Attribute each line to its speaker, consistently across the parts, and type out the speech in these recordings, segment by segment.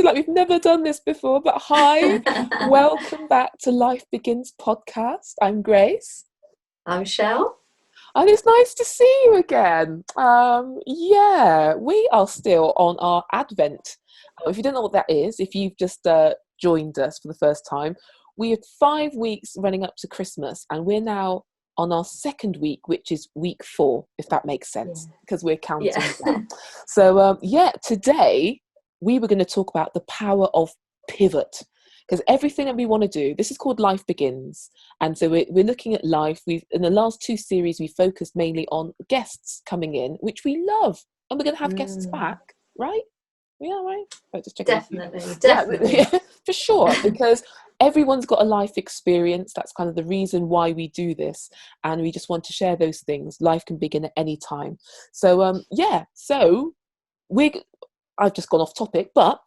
Speaker 1: like we've never done this before. But hi, welcome back to Life Begins podcast. I'm Grace.
Speaker 2: I'm Shell.
Speaker 1: And it's nice to see you again. Yeah, we are still on our Advent. If you don't know what that is, if you've just joined us for the first time, we have 5 weeks running up to Christmas, and we're now on our second week, which is week 4, if that makes sense, because we're counting down. So, today we were going to talk about the power of pivot. Because everything that we want to do, this is called Life Begins. And so we're looking at life. In the last 2 series, we focused mainly on guests coming in, which we love. And we're going to have guests back, right? We are, right? Oh, just checking.
Speaker 2: Definitely.
Speaker 1: Yeah, for sure. Because everyone's got a life experience. That's kind of the reason why we do this. And we just want to share those things. Life can begin at any time. So, I've just gone off topic, but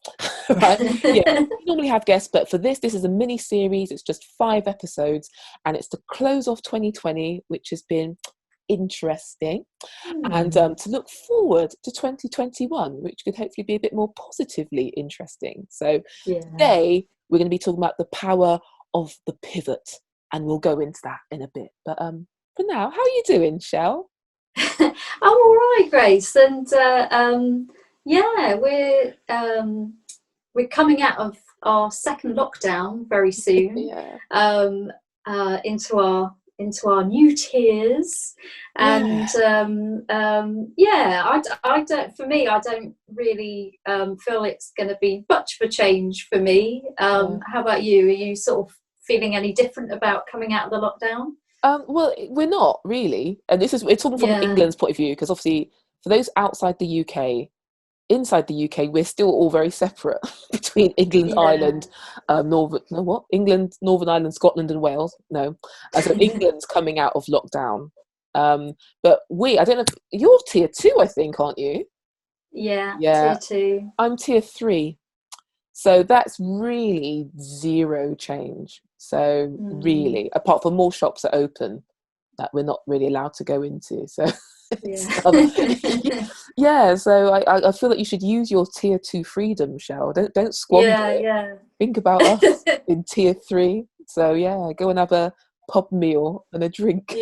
Speaker 1: right, we normally have guests, but for this is a mini series. It's just 5 episodes, and it's to close off 2020, which has been interesting, and to look forward to 2021, which could hopefully be a bit more positively interesting. So today we're going to be talking about the power of the pivot, and we'll go into that in a bit. But for now, how are you doing, Shell?
Speaker 2: I'm all right, Grace, and we're coming out of our second lockdown very soon. Into our new tiers, and I don't really feel it's going to be much of a change for me. How about you? Are you sort of feeling any different about coming out of the lockdown?
Speaker 1: Well, we're not really, and we're talking from England's point of view, because obviously for those outside the UK, inside the UK, we're still all very separate between England, Ireland, England, Northern Ireland, Scotland, and Wales. No, so England's coming out of lockdown. But I don't know. You're tier 2, I think, aren't you?
Speaker 2: Yeah. Tier 2.
Speaker 1: I'm tier 3. So that's really zero change. So really, apart from more shops are open that we're not really allowed to go into. So. So I feel that you should use your tier 2 freedom, Shell. Don't squander it. Think about us in tier 3. So go and have a pub meal and a drink.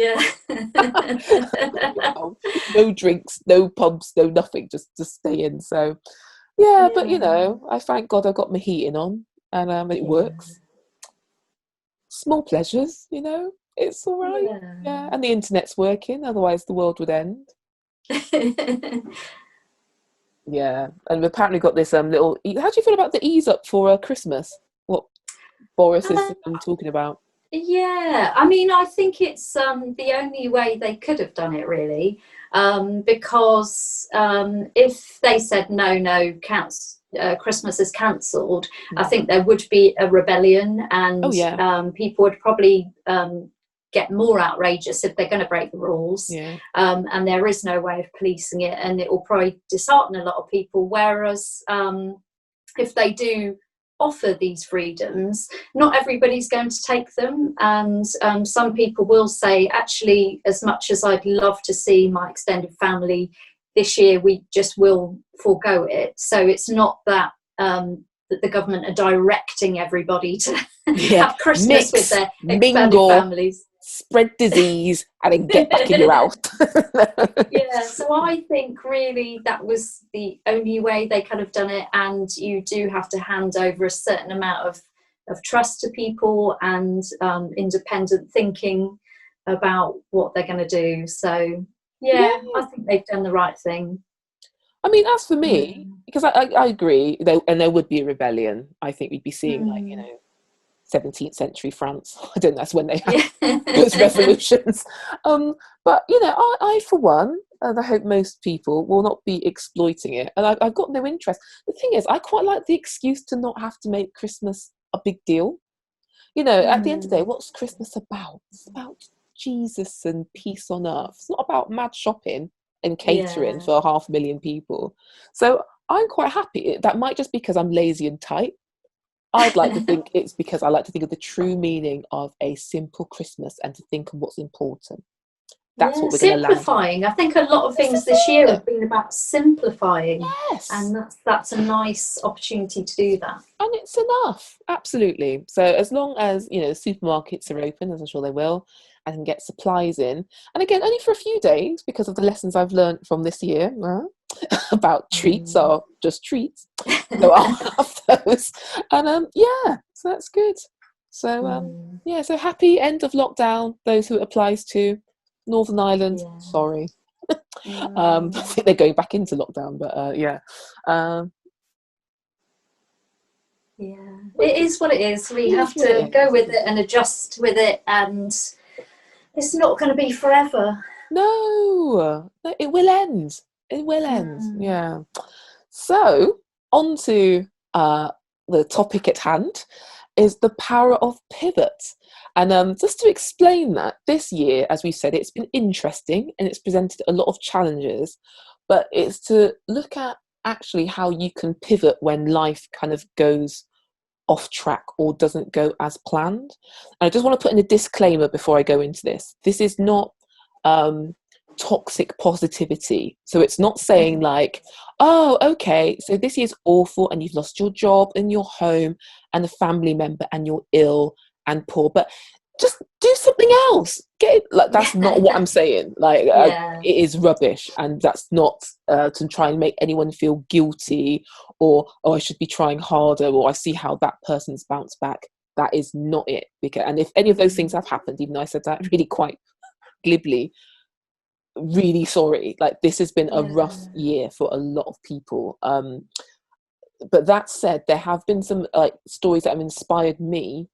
Speaker 1: No drinks, no pubs, no nothing, just stay in. So but I thank God I got my heating on, and it works. Small pleasures, it's all right. And the internet's working, otherwise the world would end. And we've apparently got this little. How do you feel about the ease up for Christmas? What Boris is talking about?
Speaker 2: I mean, I think it's the only way they could have done it, really, because if they said no, Christmas is cancelled, I think there would be a rebellion, and people would probably get more outrageous if they're going to break the rules, and there is no way of policing it, and it will probably dishearten a lot of people. Whereas if they do offer these freedoms, not everybody's going to take them, and some people will say, actually, as much as I'd love to see my extended family this year, we just will forego it. So it's not that that the government are directing everybody to have Christmas with their expanded families.
Speaker 1: Spread disease and then get back in your house.
Speaker 2: So I think really that was the only way they could have done it, and you do have to hand over a certain amount of trust to people and independent thinking about what they're going to do. So I think they've done the right thing.
Speaker 1: I mean, as for me, because I agree, and there would be a rebellion. I think we'd be seeing 17th century France. I don't know, that's when they have those revolutions. But I for one, and I hope most people will not be exploiting it, and I've got no interest. The thing is, I quite like the excuse to not have to make Christmas a big deal. At the end of the day, what's Christmas about? It's about Jesus and peace on earth. It's not about mad shopping and catering for 500,000 people. So I'm quite happy. That might just be because I'm lazy and tight. I'd like to think it's because I like to think of the true meaning of a simple Christmas and to think of what's important. that's what we're going to land on.
Speaker 2: Simplifying. I think a lot of things this year have been about simplifying.
Speaker 1: Yes.
Speaker 2: And that's a nice opportunity to do that.
Speaker 1: And it's enough, absolutely. So as long as, you know, supermarkets are open, as I'm sure they will, I can get supplies in. And again, only for a few days, because of the lessons I've learned from this year about treats are just treats. So I'll have those. And yeah, so that's good. So yeah, so happy end of lockdown, those who it applies to. Northern Ireland, sorry. I think they're going back into lockdown, but yeah.
Speaker 2: Yeah, it is what it is. We have to go with it and adjust with it, and it's not going to be forever.
Speaker 1: No, it will end. It will end. Yeah. So on to the topic at hand is the power of pivot. And just to explain that, this year, as we said, it's been interesting and it's presented a lot of challenges, but it's to look at actually how you can pivot when life kind of goes off track or doesn't go as planned. And I just want to put in a disclaimer before I go into this. This is not toxic positivity. So it's not saying like, oh, okay, so this year's awful and you've lost your job and your home and a family member and you're ill and poor, but just do something else. That's not what I'm saying. Like, it is rubbish, and that's not to try and make anyone feel guilty or, oh, I should be trying harder, or I see how that person's bounced back. That is not it. And if any of those things have happened, even though I said that really quite glibly, really sorry. Like, this has been a rough year for a lot of people. But that said, there have been some like stories that have inspired me,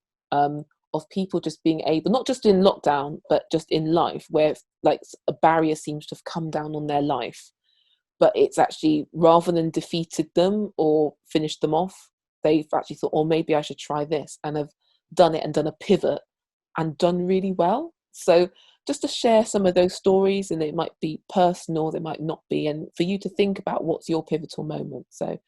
Speaker 1: of people just being able, not just in lockdown, but just in life, where like a barrier seems to have come down on their life, but it's actually, rather than defeated them or finished them off, they've actually thought, oh, maybe I should try this, and have done it and done a pivot and done really well. So just to share some of those stories, and it might be personal, they might not be, and for you to think about what's your pivotal moment. So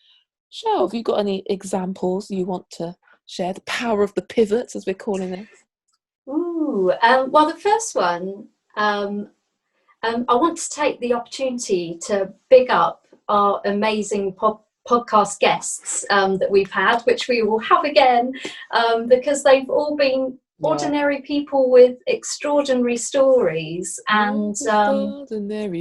Speaker 1: Shell, have you got any examples you want to share? The power of the pivots, as we're calling it.
Speaker 2: Well, the first one, I want to take the opportunity to big up our amazing podcast guests that we've had, which we will have again, because they've all been ordinary people with extraordinary stories, and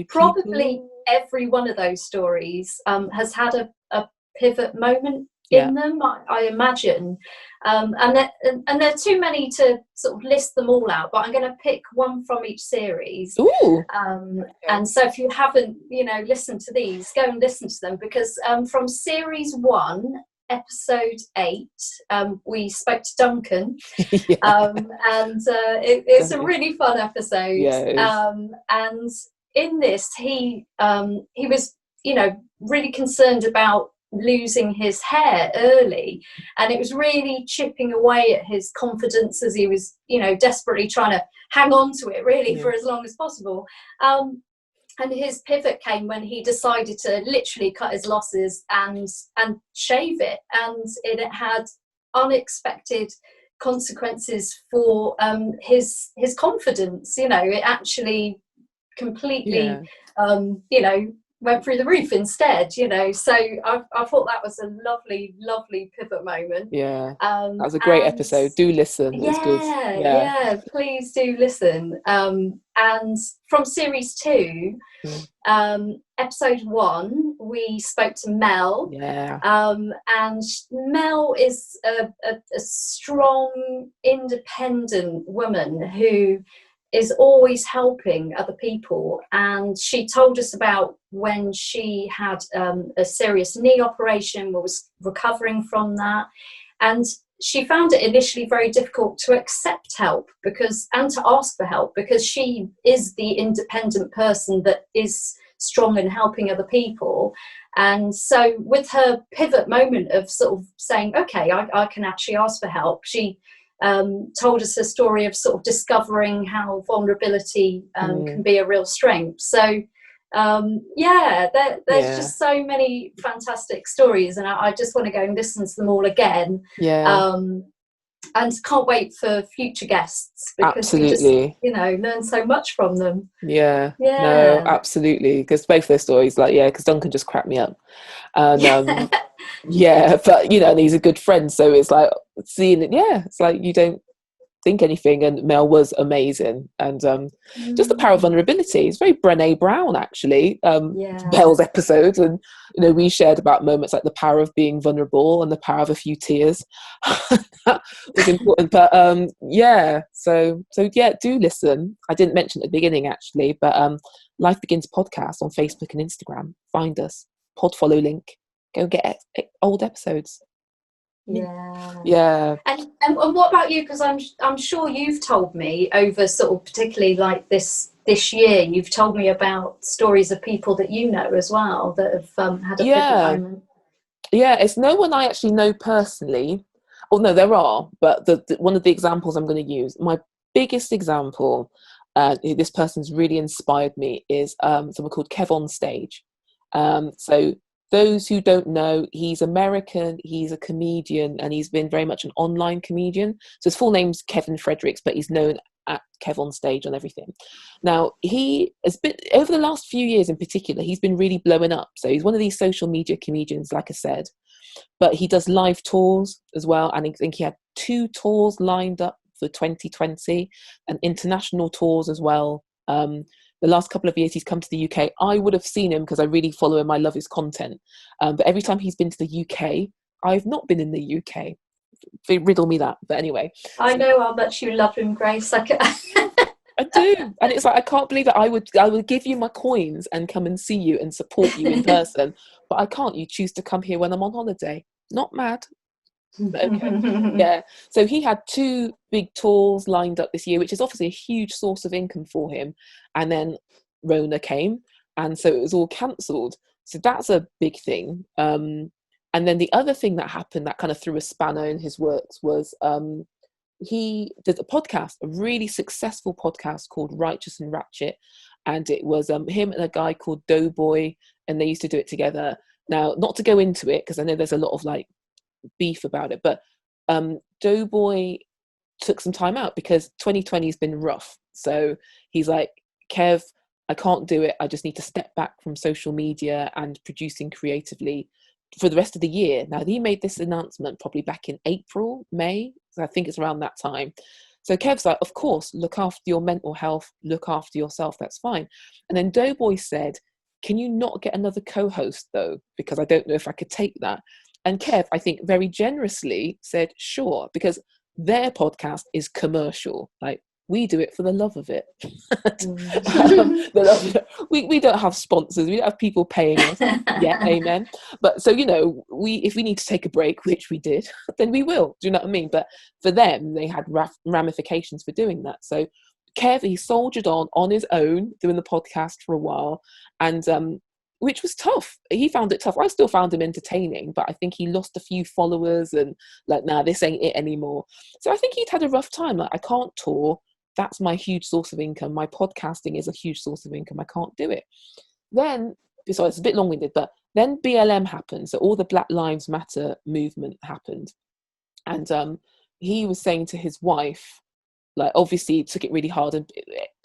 Speaker 2: probably every one of those stories has had a pivot moment in them, I imagine, and there are too many to sort of list them all out, but I'm going to pick one from each series. And so if you haven't listened to these, go and listen to them, because from series 1, episode 8, we spoke to Duncan. And it's a really fun episode. And in this, he was really concerned about losing his hair early, and it was really chipping away at his confidence as he was desperately trying to hang on to it really for as long as possible, and his pivot came when he decided to literally cut his losses and shave it, and it had unexpected consequences for his confidence. It actually completely went through the roof instead, so I thought that was a lovely pivot moment.
Speaker 1: That was a great episode. Do listen. It's good.
Speaker 2: Please do listen. And from series 2, episode 1, we spoke to Mel. And Mel is a strong, independent woman who is always helping other people, and she told us about when she had a serious knee operation, was recovering from that, and she found it initially very difficult to accept help and to ask for help, because she is the independent person that is strong in helping other people. And so with her pivot moment of sort of saying, okay, I can actually ask for help, she told us a story of sort of discovering how vulnerability can be a real strength. So there's just so many fantastic stories, and I just want to go and listen to them all again. And can't wait for future guests, because we just,
Speaker 1: Absolutely.
Speaker 2: learn so much from them.
Speaker 1: Yeah. No,
Speaker 2: Yeah.
Speaker 1: absolutely. Because both their stories, like, yeah, because Duncan just cracked me up. And
Speaker 2: Yeah.
Speaker 1: yeah, but and he's a good friend, so it's like seeing it. Yeah, it's like you don't think anything, and Mel was amazing, and just the power of
Speaker 2: Mm.
Speaker 1: vulnerability. It's very Brené Brown, actually.
Speaker 2: Yeah.
Speaker 1: Mel's episodes, and we shared about moments like the power of being vulnerable and the power of a few tears. That was important, but yeah. So yeah, do listen. I didn't mention at the beginning, actually, but Life Begins podcast on Facebook and Instagram. Find us, pod follow link. Go get old episodes.
Speaker 2: Yeah.
Speaker 1: Yeah.
Speaker 2: And what about you? Because I'm sure you've told me over sort of, particularly like this year, you've told me about stories of people that you know as well that have had a pivot
Speaker 1: Yeah.
Speaker 2: moment.
Speaker 1: Yeah, it's no one I actually know personally. Oh no, there are, but the one of the examples I'm going to use, my biggest example, this person's really inspired me, is someone called Kev on Stage. So those who don't know, he's American, he's a comedian, and he's been very much an online comedian. So his full name's Kevin Fredericks, but he's known at Kev on Stage on everything. Now, he has been, over the last few years in particular, he's been really blowing up. So he's one of these social media comedians, like I said, but he does live tours as well. And I think he had 2 tours lined up for 2020 and international tours as well. The last couple of years he's come to the UK. I would have seen him because I really follow him. I love his content. But every time he's been to the UK, I've not been in the UK. Riddle me that. But anyway.
Speaker 2: I
Speaker 1: So
Speaker 2: know how much you love him, Grace.
Speaker 1: I do, and it's like I can't believe that I would give you my coins and come and see you and support you in person, but I can't. You choose to come here when I'm on holiday. Not mad, but okay. Yeah. So he had 2 big tours lined up this year, which is obviously a huge source of income for him. And then Rona came, and so it was all cancelled. So that's a big thing. And then the other thing that happened that kind of threw a spanner in his works was he did a podcast, a really successful podcast called Righteous and Ratchet, and it was him and a guy called Doughboy, and they used to do it together. Now, not to go into it because I know there's a lot of like beef about it, but Doughboy took some time out because 2020 has been rough. So he's like, Kev, I can't do it. I just need to step back from social media and producing creatively for the rest of the year. Now, he made this announcement probably back in April, May. So I think it's around that time. So Kev's like, of course, look after your mental health, look after yourself. That's fine. And then Doughboy said, can you not get another co-host though? Because I don't know if I could take that. And Kev, I think very generously said, sure, because their podcast is commercial. Like, we do it for the love of it. The love of it. We don't have sponsors. We don't have people paying us. Yeah, amen. But so, if we need to take a break, which we did, then we will. Do you know what I mean? But for them, they had ramifications for doing that. So Kev, he soldiered on his own, doing the podcast for a while. And which was tough. He found it tough. I still found him entertaining, but I think he lost a few followers and like, nah, this ain't it anymore. So I think he'd had a rough time. Like, I can't tour. That's my huge source of income. My podcasting is a huge source of income. I can't do it. Then, so it's a bit long-winded, but then BLM happened. So all the Black Lives Matter movement happened. And he was saying to his wife, like, obviously took it really hard, and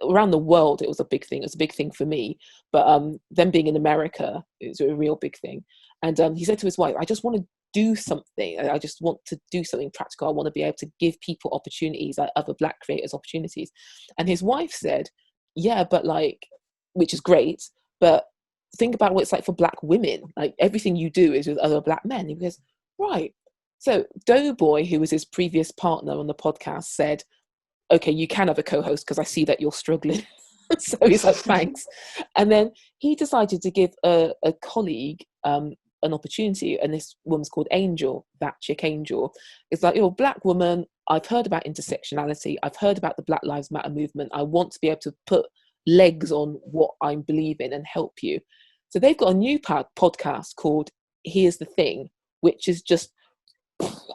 Speaker 1: around the world it was a big thing. It was a big thing for me, but them being in America, it was a real big thing. And he said to his wife, I just want to do something. I just want to do something practical. I want to be able to give people opportunities, like other Black creators opportunities. And his wife said, yeah, but like, which is great, but think about what it's like for Black women. Like, everything you do is with other Black men. He goes, right. So Doughboy, who was his previous partner on the podcast, said, okay, you can have a co-host because I see that you're struggling. So he's like, thanks. And then he decided to give a colleague an opportunity, and this woman's called Angel, that chick Angel. It's like, you're a Black woman. I've heard about intersectionality. I've heard about the Black Lives Matter movement. I want to be able to put legs on what I believe in and help you. So they've got a new podcast called Here's the Thing, which is just,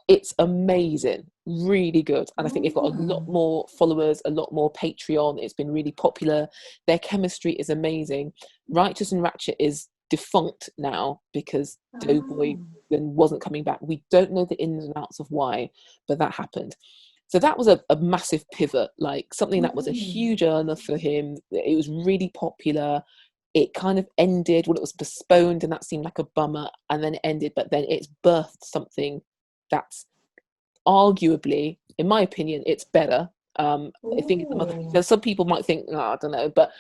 Speaker 1: it's amazing, really good. And I think they've got a lot more followers, a lot more Patreon. It's been really popular. Their chemistry is amazing. Righteous and Ratchet is defunct now because Doughboy then wasn't coming back. We don't know the ins and outs of why, but that happened. So that was a massive pivot, like something that was a huge earner for him. It was really popular. It kind of ended, well, it was postponed, and that seemed like a bummer, and then it ended, but then it's birthed something that's arguably, in my opinion, it's better. I think it's the mother. So some people might think, oh, I don't know, but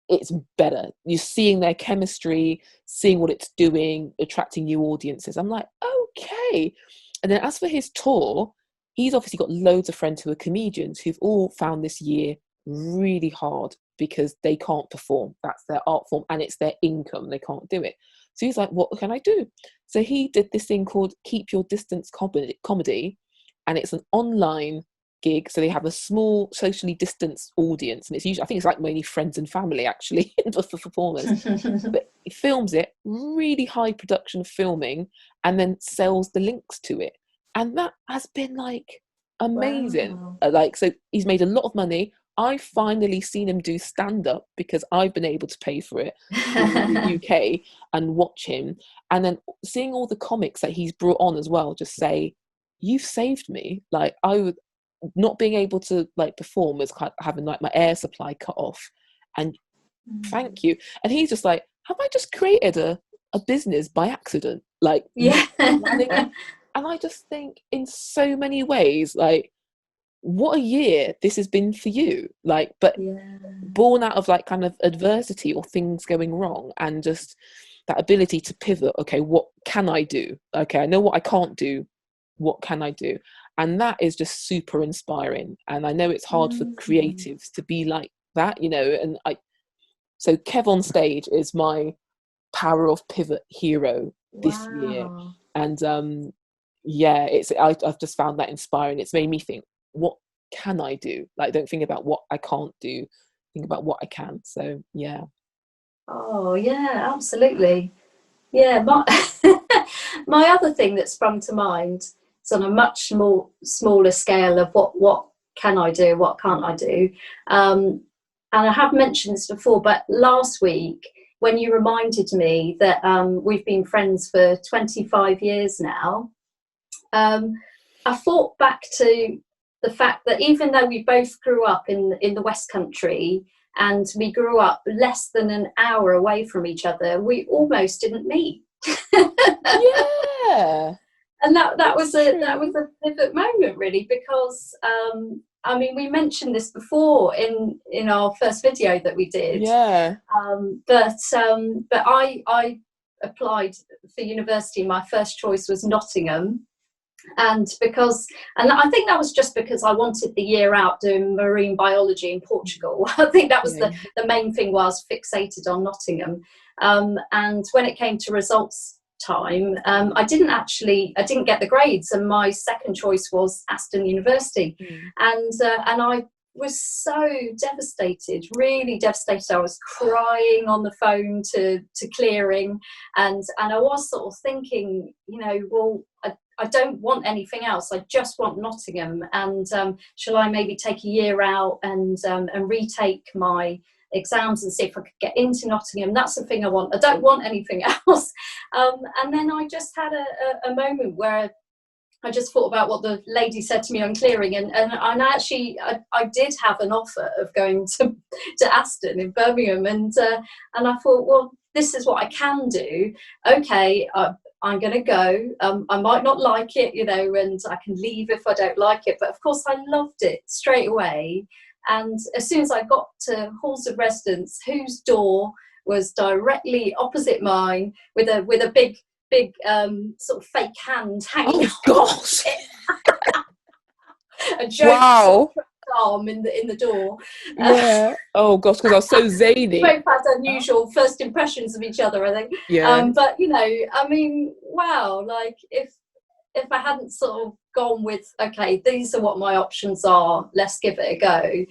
Speaker 1: it's better. You're seeing their chemistry, seeing what it's doing, attracting new audiences. I'm like, okay. And then as for his tour, he's obviously got loads of friends who are comedians who've all found this year really hard because they can't perform. That's their art form and it's their income. They can't do it. So he's like, what can I do? So he did this thing called Keep Your Distance comedy, and it's an online gig. So they have a small socially distanced audience, and it's usually, I think it's like mainly friends and family actually for performers. But he films it, really high production filming, and then sells the links to it. And that has been like amazing.
Speaker 2: Wow.
Speaker 1: Like, so he's made a lot of money. I've finally seen him do stand-up because I've been able to pay for it in the UK and watch him. And then seeing all the comics that he's brought on as well, just say, you've saved me. Like, I would not being able to like perform was kind of having like my air supply cut off. And thank you. And he's just like, have I just created a business by accident? Like,
Speaker 2: Yeah.
Speaker 1: And I just think in so many ways, like, what a year this has been for you. Like, but born out of like kind of adversity or things going wrong, and just that ability to pivot. Okay, what can I do? Okay, I know what I can't do. What can I do? And that is just super inspiring. And I know it's hard for creatives to be like that, you know. And so Kev on Stage is my power of pivot hero this year. And I've just found that inspiring. It's made me think, what can I do? Like, don't think about what I can't do, think about what I can. So yeah.
Speaker 2: Oh yeah, absolutely. Yeah, my other thing that sprung to mind is on a much more smaller scale of what can I do, what can't I do. And I have mentioned this before, but last week when you reminded me that we've been friends for 25 years now, I thought back to the fact that even though we both grew up in the West Country and we grew up less than an hour away from each other, we almost didn't meet.
Speaker 1: Yeah.
Speaker 2: And that was a pivot moment, really, because I mean, we mentioned this before in our first video that we did.
Speaker 1: Yeah.
Speaker 2: But I applied for university. My first choice was Nottingham. And I think that was just because I wanted the year out doing marine biology in Portugal. I think that was the main thing why I was fixated on Nottingham. And when it came to results time, I didn't get the grades, and my second choice was Aston University. And I was so devastated, really devastated. I was crying on the phone to Clearing, and I was sort of thinking, you know, well, I don't want anything else. I just want Nottingham. And shall I maybe take a year out and retake my exams and see if I could get into Nottingham? That's the thing I want. I don't want anything else. And then I just had a moment where I just thought about what the lady said to me on Clearing, and actually I did have an offer of going to Aston in Birmingham, and I thought, well, this is what I can do. Okay, I'm going to go. I might not like it, you know, and I can leave if I don't like it. But of course, I loved it straight away. And as soon as I got to halls of residence, whose door was directly opposite mine, with a big sort of fake hand hanging.
Speaker 1: Oh gosh!
Speaker 2: A joke arm in the door.
Speaker 1: Yeah. Oh gosh, because I was so zany.
Speaker 2: We both had unusual first impressions of each other, I think.
Speaker 1: Yeah.
Speaker 2: But you know, I mean, wow! Like if I hadn't sort of gone with, okay, these are what my options are, let's give it a go,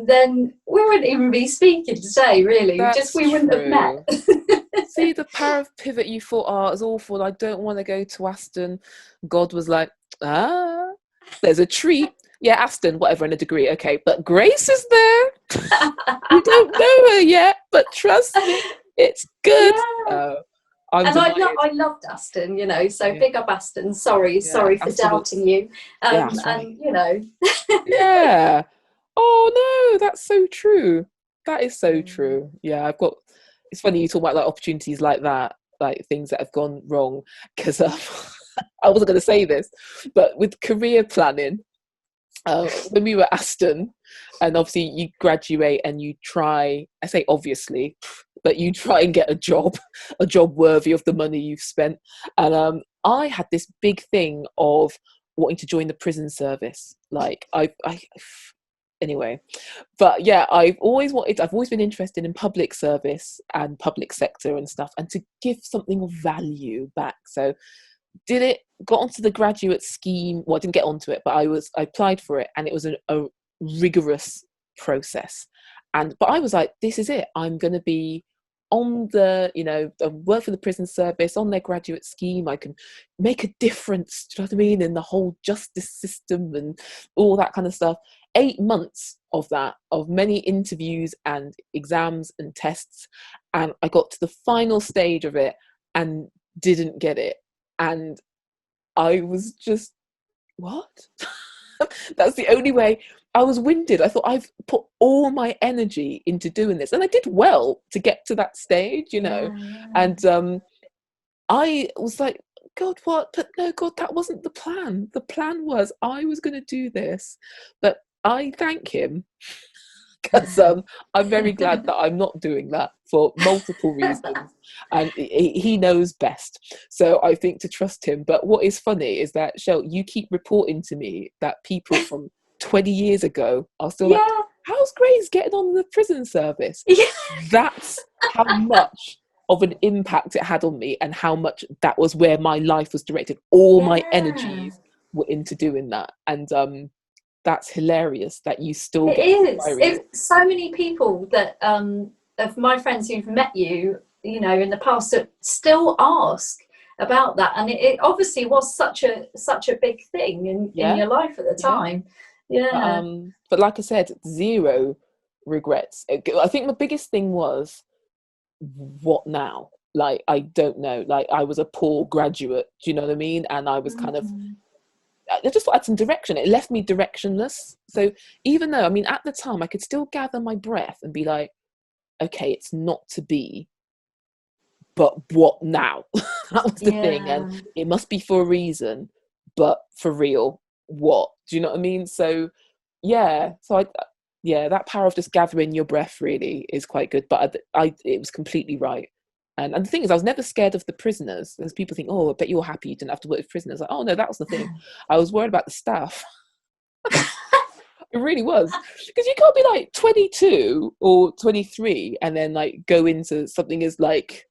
Speaker 2: then we wouldn't even be speaking today, really. We wouldn't have met.
Speaker 1: See, the power of pivot. You thought, oh, it's awful, I don't want to go to Aston. God was like, there's a treat. Yeah, Aston, whatever, in a degree, okay, but Grace is there. You don't know her yet, but trust me, it's good.
Speaker 2: Yeah.
Speaker 1: I'm
Speaker 2: And
Speaker 1: delighted.
Speaker 2: I loved Aston, you know, so
Speaker 1: Yeah,
Speaker 2: big up Aston. Sorry,
Speaker 1: yeah,
Speaker 2: sorry for
Speaker 1: Aston
Speaker 2: doubting
Speaker 1: was.
Speaker 2: you.
Speaker 1: Yeah, that's right.
Speaker 2: And you know,
Speaker 1: Yeah. Oh no, that's so true. That is so
Speaker 2: mm,
Speaker 1: true. Yeah, I've got. It's funny you talk about like opportunities like that, like things that have gone wrong. Because I wasn't going to say this, but with career planning, when we were at Aston, and obviously you graduate and you try. I say obviously, but you try and get a job worthy of the money you've spent. And I had this big thing of wanting to join the prison service. Like I anyway, but yeah, I've always been interested in public service and public sector and stuff, and to give something of value back. So did it, got onto the graduate scheme. Well, I didn't get onto it, but I applied for it, and it was a rigorous process. But I was like, this is it. I'm going to be on the, I work for the prison service on their graduate scheme. I can make a difference, do you know what I mean, in the whole justice system and all that kind of stuff. 8 months of that, of many interviews and exams and tests, and I got to the final stage of it and didn't get it. And I was just, what? That's the only way. I was winded. I thought, I've put all my energy into doing this, and I did well to get to that stage,
Speaker 2: yeah, yeah,
Speaker 1: And I was like, God, what? But no, God, that wasn't the plan. The plan was I was going to do this, but I thank him because I'm very glad that I'm not doing that for multiple reasons, and he knows best. So I think to trust him. But what is funny is that, Shell, you keep reporting to me that people from 20 years ago are still like,
Speaker 2: yeah,
Speaker 1: how's Grace getting on the prison service?
Speaker 2: yeah,
Speaker 1: That's how much of an impact it had on me, and how much that was where my life was directed. All my
Speaker 2: yeah.
Speaker 1: energies were into doing that. And that's hilarious that you still
Speaker 2: It
Speaker 1: get
Speaker 2: is.
Speaker 1: inquiries.
Speaker 2: It, so many people that of my friends who've met you, you know, in the past, that still ask about that, and it obviously was such a big thing in
Speaker 1: Yeah,
Speaker 2: your life at the
Speaker 1: yeah.
Speaker 2: time. Yeah,
Speaker 1: But like I said, zero regrets. I think the biggest thing was, what now? Like, I don't know. Like, I was a poor graduate, do you know what I mean? And I was kind of,
Speaker 2: mm,
Speaker 1: I just had some direction. It left me directionless. So even though, I mean, at the time, I could still gather my breath and be like, okay, it's not to be, but what now? That was the thing. And
Speaker 2: yeah.
Speaker 1: it must be for a reason, but for real, what? Do you know what I mean? So yeah, yeah, that power of just gathering your breath really is quite good. But it was completely right. And the thing is, I was never scared of the prisoners. As people think, oh, I bet you're happy you didn't have to work with prisoners. Like, oh no, that was the thing. I was worried about the staff. It really was, because you can't be like 22 or 23 and then like go into something as like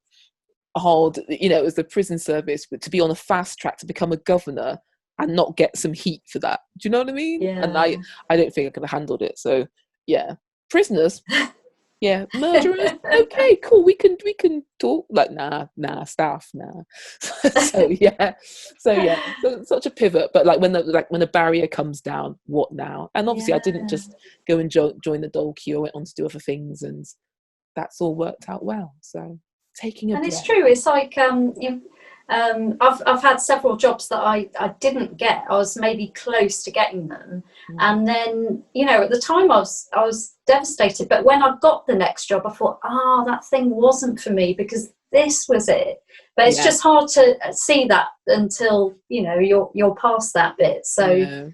Speaker 1: hard, as the prison service, but to be on a fast track to become a governor and not get some heat for that. Do you know what I mean? And
Speaker 2: Yeah.
Speaker 1: I don't think I could have handled it. So yeah, prisoners, yeah, murderers. Okay, cool. We can talk. Like, nah, staff, nah. So such a pivot. But like when the barrier comes down, what now? And obviously, I didn't
Speaker 2: Yeah.
Speaker 1: just go and join the dole queue. I went on to do other things, and that's all worked out well. So taking a
Speaker 2: And it's
Speaker 1: breath.
Speaker 2: true. It's like you. I've had several jobs that I didn't get. I was maybe close to getting them,
Speaker 1: Mm.
Speaker 2: and then you know at the time I was devastated. But when I got the next job, I thought, that thing wasn't for me because this was it. But it's
Speaker 1: Yeah,
Speaker 2: just hard to see that until you know you're past that bit. So
Speaker 1: yeah,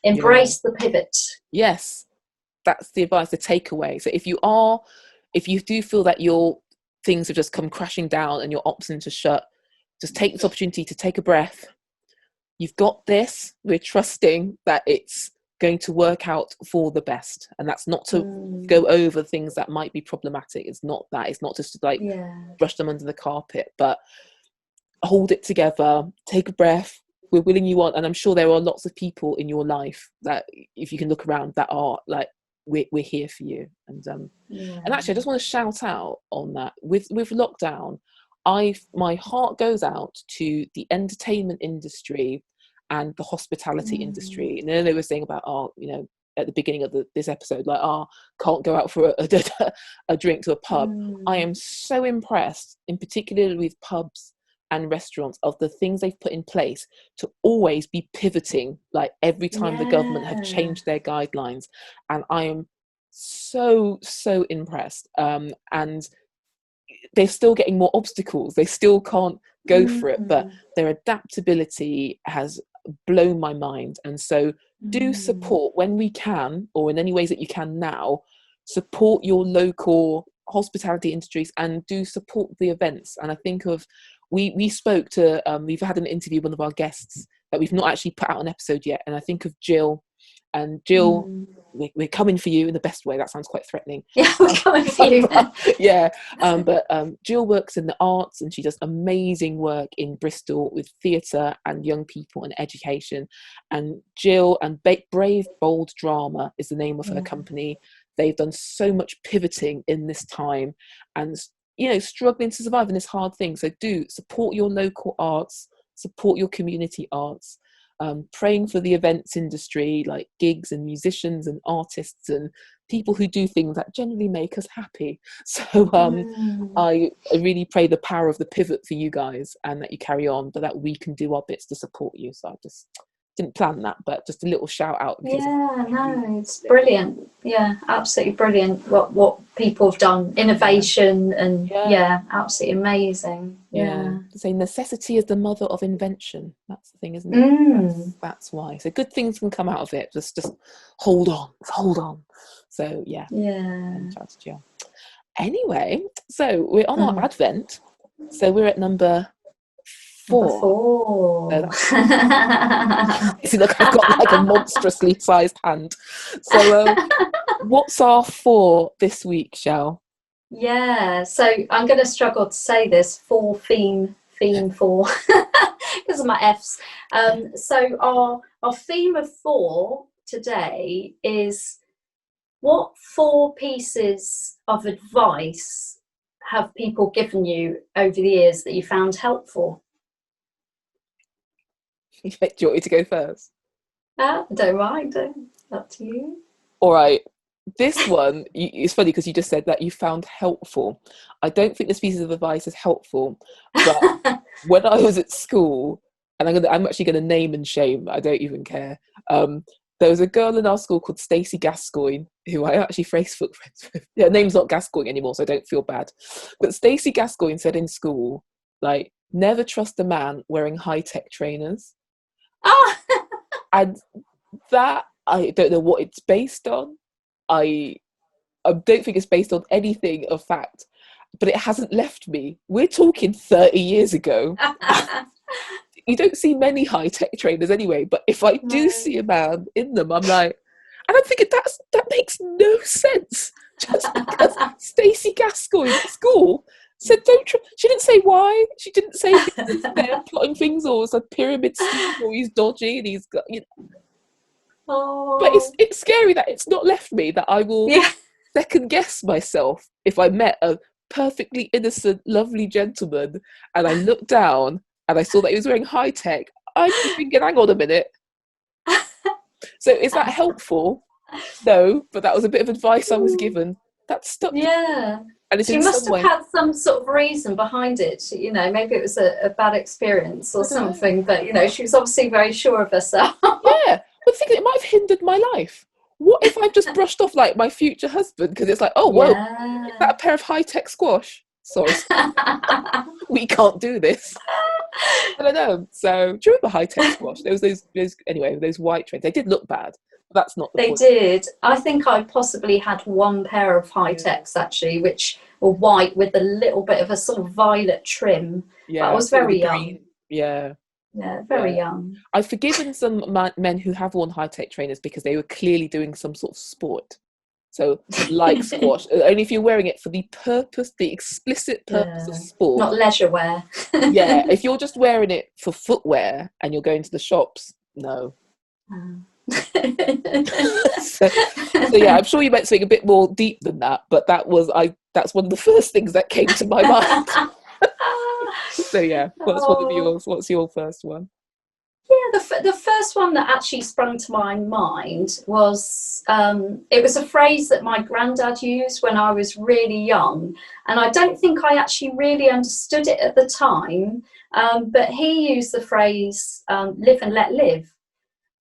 Speaker 1: yeah.
Speaker 2: embrace the pivot.
Speaker 1: Yes, that's the advice, the takeaway. So if you do feel that your things have just come crashing down and your options are shut, just take this opportunity to take a breath. You've got this. We're trusting that it's going to work out for the best, and that's not to
Speaker 2: Mm,
Speaker 1: go over things that might be problematic. It's not that. It's not just to like
Speaker 2: yeah.
Speaker 1: brush them under the carpet, but hold it together, take a breath. We're willing you on, and I'm sure there are lots of people in your life that, if you can look around, that are like, we're here for you. And actually, I
Speaker 2: Yeah.
Speaker 1: just want to shout out on that. With lockdown, my heart goes out to the entertainment industry and the hospitality
Speaker 2: Mm,
Speaker 1: industry. And then they were saying about, at the beginning of this episode, like, can't go out for a drink to a pub. I
Speaker 2: mm.
Speaker 1: am so impressed, in particular with pubs and restaurants of the things they've put in place to always be pivoting, like every time the government have
Speaker 2: Yeah.
Speaker 1: changed their guidelines. And I am so impressed. And they're still getting more obstacles. They still can't go for it, but
Speaker 2: Mm.
Speaker 1: their adaptability has blown my mind. And so do
Speaker 2: Mm.
Speaker 1: support when we can, or in any ways that you can now, support your local hospitality industries and do support the events. And I think of, we spoke to, we've had an interview with one of our guests that we've not actually put out an episode yet. And I think of Jill, and Jill,
Speaker 2: Mm.
Speaker 1: we're coming for you in the best way. That sounds quite threatening.
Speaker 2: Yeah, we're coming for you.
Speaker 1: Yeah, but Jill works in the arts, and she does amazing work in Bristol with theatre and young people and education. And Jill and Brave Bold Drama is the name of her
Speaker 2: Yeah.
Speaker 1: company. They've done so much pivoting in this time, and struggling to survive in this hard thing. So do support your local arts, support your community arts. Praying for the events industry, like gigs and musicians and artists and people who do things that generally make us happy. So
Speaker 2: Mm.
Speaker 1: I really pray the power of the pivot for you guys, and that you carry on, but that we can do our bits to support you. So I just didn't plan that, but just a little shout out.
Speaker 2: Yeah, no, it's brilliant. Yeah, absolutely brilliant. What people have done, innovation, and yeah, absolutely amazing. Yeah.
Speaker 1: Say necessity is the mother of invention. That's the thing, isn't it?
Speaker 2: Mm.
Speaker 1: That's why. So good things can come out of it. Just hold on. So yeah. Anyway, so we're on our Advent. So we're at number 4.
Speaker 2: Number 4.
Speaker 1: See, look, I've got like a monstrously sized hand. So what's our 4 this week, Shell?
Speaker 2: Yeah, so I'm going to struggle to say this. 4 theme 4 because of my F's. So our theme of 4 today is, what 4 pieces of advice have people given you over the years that you found helpful?
Speaker 1: Do you want me to go first?
Speaker 2: Don't mind. Up to you.
Speaker 1: All right. This one, it's funny because you just said that you found helpful. I don't think this piece of advice is helpful, but when I was at school, and I'm actually going to name and shame, I don't even care. There was a girl in our school called Stacey Gascoigne, who I actually Facebook friends with. Her name's not Gascoigne anymore, so I don't feel bad. But Stacey Gascoigne said in school, like, never trust a man wearing high-tech trainers.
Speaker 2: Oh.
Speaker 1: And that, I don't know what it's based on. I don't think it's based on anything of fact, but it hasn't left me. We're talking 30 years ago. You don't see many high-tech trainers anyway, but if I do see a man in them, I'm like, and I'm thinking that makes no sense. Just because Stacey Gascoigne at school said she didn't say why. She didn't say they're plotting things, or it's a pyramid scheme, or he's dodgy and he's got,
Speaker 2: Oh.
Speaker 1: But it's scary that it's not left me, that I will second guess myself if I met a perfectly innocent, lovely gentleman and I looked down and I saw that he was wearing high tech. I'd be thinking, hang on a minute. So is that helpful? No, but that was a bit of advice I was given. That stuck.
Speaker 2: Yeah.
Speaker 1: And it's
Speaker 2: she
Speaker 1: in
Speaker 2: must
Speaker 1: some
Speaker 2: have
Speaker 1: way.
Speaker 2: had some sort of reason behind it. Maybe it was a bad experience or something, but she was obviously very sure of herself.
Speaker 1: Yeah, but think it might have hindered my life. What if I've just brushed off like my future husband because it's like, oh, whoa, is that a pair of high-tech squash? Sorry, we can't do this. I don't know. So do you remember high-tech squash? There was those white trains. They did look bad. But that's not the point.
Speaker 2: They did. I think I possibly had one pair of high-techs actually, which were white with a little bit of a sort of violet trim.
Speaker 1: Yeah,
Speaker 2: but I was very young.
Speaker 1: Yeah.
Speaker 2: Yeah, very young.
Speaker 1: I've forgiven some men who have worn high-tech trainers because they were clearly doing some sort of sport. So, like squash, only if you're wearing it for the explicit purpose of sport.
Speaker 2: Not leisure wear.
Speaker 1: Yeah, if you're just wearing it for footwear and you're going to the shops, no. so yeah, I'm sure you meant something a bit more deep than that, but that's one of the first things that came to my mind. So yeah, what's one of yours? What's your first one?
Speaker 2: Yeah, the first one that actually sprung to my mind was it was a phrase that my granddad used when I was really young, and I don't think I actually really understood it at the time. But he used the phrase "live and let live,"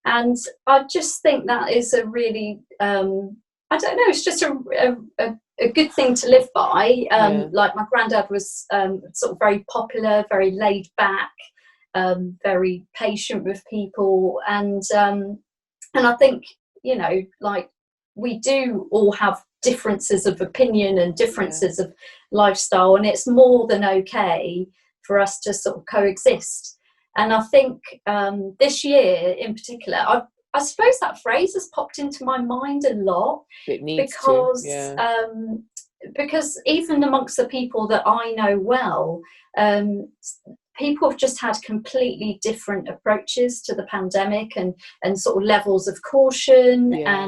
Speaker 2: and I just think that is a really I don't know, it's just a good thing to live by.
Speaker 1: Yeah,
Speaker 2: Like my granddad was sort of very popular, very laid back, very patient with people, and I think, you know, like, we do all have differences of opinion and
Speaker 1: yeah,
Speaker 2: differences of lifestyle, and it's more than okay for us to sort of coexist. And I think this year in particular, I suppose that phrase has popped into my mind a lot
Speaker 1: it needs to.
Speaker 2: because
Speaker 1: Yeah,
Speaker 2: because even amongst the people that I know well, um, people have just had completely different approaches to the pandemic, and sort of levels of caution,
Speaker 1: yeah,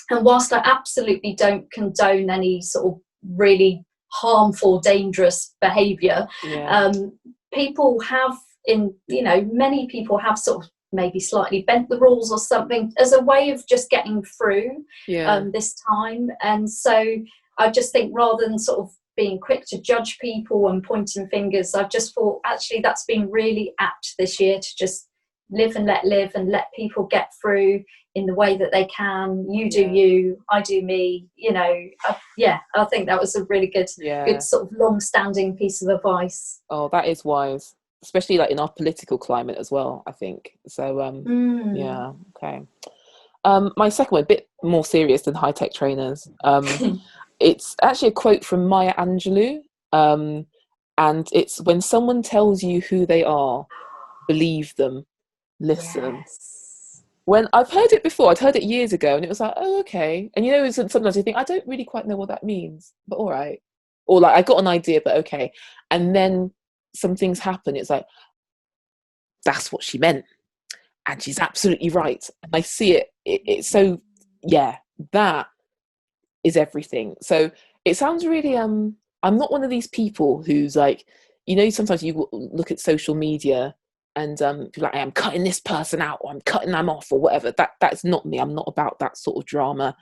Speaker 2: and whilst I absolutely don't condone any sort of really harmful, dangerous behaviour,
Speaker 1: yeah,
Speaker 2: um, people have, in, you know, many people have sort of maybe slightly bent the rules or something as a way of just getting through
Speaker 1: yeah,
Speaker 2: this time. And so I just think, rather than sort of being quick to judge people and pointing fingers, I've just thought actually that's been really apt this year, to just live and let live, and let people get through in the way that they can. You do
Speaker 1: yeah,
Speaker 2: you, I do me, you know. Yeah, I think that was a really good
Speaker 1: yeah.
Speaker 2: sort of long-standing piece of advice.
Speaker 1: Oh, that is wise, especially like in our political climate as well, I think. So,
Speaker 2: Mm.
Speaker 1: yeah, okay. My second one, a bit more serious than high tech trainers. It's actually a quote from Maya Angelou, um, and it's when someone tells you who they are, believe them, listen.
Speaker 2: Yes.
Speaker 1: When I've heard it before, I'd heard it years ago, and it was like, oh, okay. And you know, sometimes you think, I don't really quite know what that means, but all right. Or like, I got an idea, but okay. And then some things happen. It's like, that's what she meant, and she's absolutely right. And I see it. It's so, yeah, that is everything. So it sounds really. I'm not one of these people who's like, you know, sometimes you look at social media and be like, I'm cutting this person out, or I'm cutting them off, or whatever. That's not me. I'm not about that sort of drama,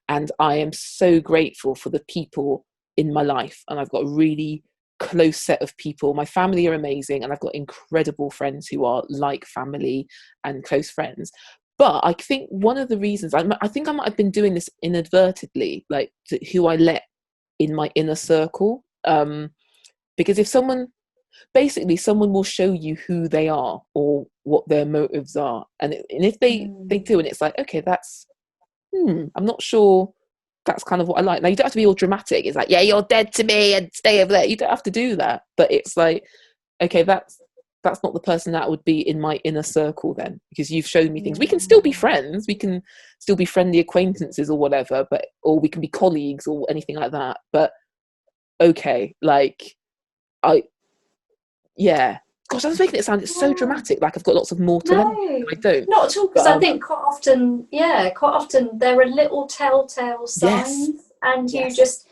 Speaker 1: and I am so grateful for the people in my life, and I've got a really close set of people. My family are amazing, and I've got incredible friends who are like family and close friends. But I think one of the reasons, I think I might have been doing this inadvertently, like who I let in my inner circle. Because if someone, basically, someone will show you who they are or what their motives are, and if they
Speaker 2: Mm.
Speaker 1: do, and it's like, okay, that's, I'm not sure that's kind of what I like. Now, you don't have to be all dramatic. It's like, yeah, you're dead to me and stay over there. You don't have to do that. But it's like, okay, that's not the person that would be in my inner circle then, because you've shown me things. We can still be
Speaker 2: Yeah.
Speaker 1: friends. We can still be friendly acquaintances or whatever, but, or we can be colleagues or anything like that. But okay, like, I, yeah. Gosh, I was making it sound so
Speaker 2: Yeah.
Speaker 1: dramatic, like I've got lots of mortal
Speaker 2: No,
Speaker 1: enemies. I don't.
Speaker 2: not at all. Because
Speaker 1: But
Speaker 2: I think quite often, yeah, quite often there are little telltale
Speaker 1: yes,
Speaker 2: signs, and you
Speaker 1: yes,
Speaker 2: just,